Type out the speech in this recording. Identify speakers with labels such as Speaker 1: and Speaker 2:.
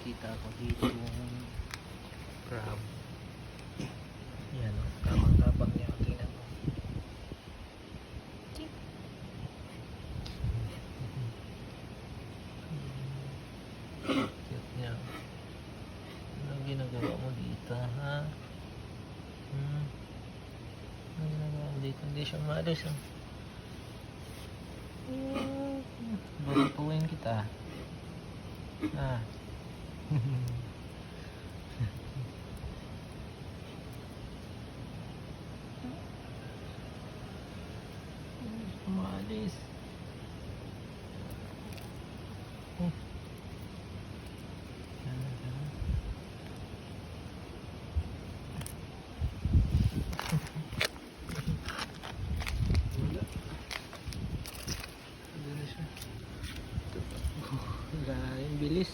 Speaker 1: nakita ko dito yung crab. Yan o, kapag niya. Tingnan mo. Cute niya. Anong ginagawa mo dito, ha? Anong ginagawa mo dito? Hindi siya maalis, ha? Barutuin kita. Ah. Umalis. Wala yung bilis.